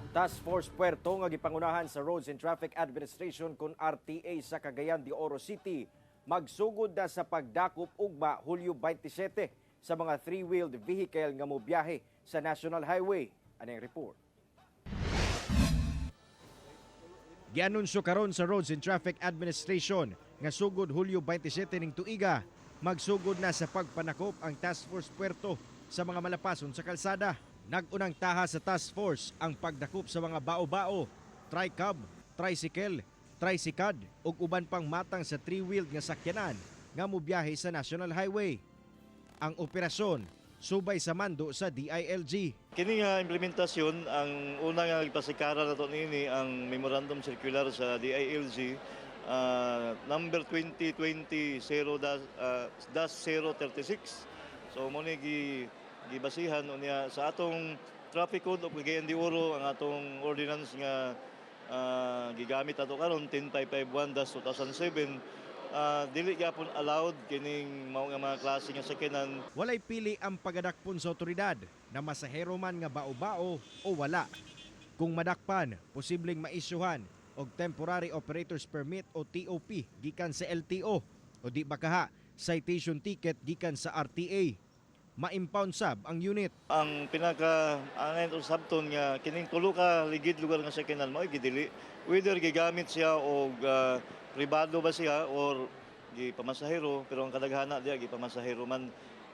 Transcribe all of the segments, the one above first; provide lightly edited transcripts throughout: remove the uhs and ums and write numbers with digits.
Task Force Puerto nga gipangunahan sa Roads and Traffic Administration kun RTA sa Cagayan de Oro City magsugod na sa pagdakop ugma Hulyo 27 sa mga three-wheeled vehicle nga mobiyahe sa National Highway. Anong report? Gianunsyo karon sa Roads and Traffic Administration nga sugod Hulyo 27 ning tuiga magsugod na sa pagpanakop ang Task Force Puerto sa mga malapason sa kalsada. Nag-unang taha sa task force ang pagdakop sa mga bao-bao, tri-cab, tricycle, tricycad ug uban pang matang sa three-wheeled nga sakyanan nga mobiyahe sa National Highway. Ang operasyon subay sa mando sa DILG. Kini nga implementasyon ang una nga ipasikara nato nini ang memorandum circular sa DILG number 2020-0-036. So mo ni gibasihan unya sa atong traffic code of Cagayan de Oro ang atong ordinance nga gigamit ato karon 10551-2007. Dili gyapon allowed kining mao nga mga klase nga sakyanan. Walay pili ang pagadakpon sa otoridad na masahero man nga bao-bao o wala. Kung madakpan, posibleng maisyuhan og Temporary Operators Permit o TOP gikan sa LTO o di bakaha citation ticket gikan sa RTA. Ma-impound sab ang unit. Ang pinaka-angay ito sabton nga kining tulo ka ligid lugar nga sakyanan mao gidili. Whether gigamit siya o pribado ba siya or gipamasahero, pero ang kadaghana diya gipamasahero man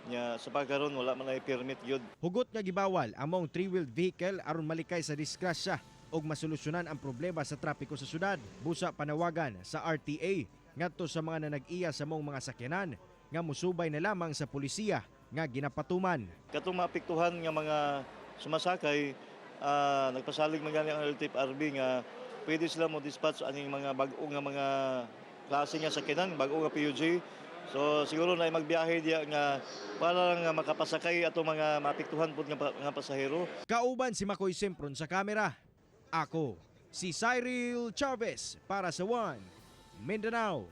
nya sa pagkaron wala man ay permit gyud. Hugot nga gibawal among three-wheeled vehicle aron malikay sa disgrasya og masolusyonan ang problema sa trapiko sa syudad. Busa panawagan sa RTA ngadto sa mga nanag-iya sa mong mga sakyanan nga musubay na lamang sa pulisiya nga ginapatuman. Katong maapektuhan nga mga sumasakay, nagpasalig man gani ang LTFRB nga pwede sila mo dispatch aning mga bag-o nga mga klase nga sakyanan, bag-o nga PUJ. So siguro na magbiyahe diya nga para lang nga makapasakay ato mga maapektuhan pud nga pasahero. Kauban si Makoy Simpron sa kamera. Ako si Cyril Chavez para sa One Mindanao.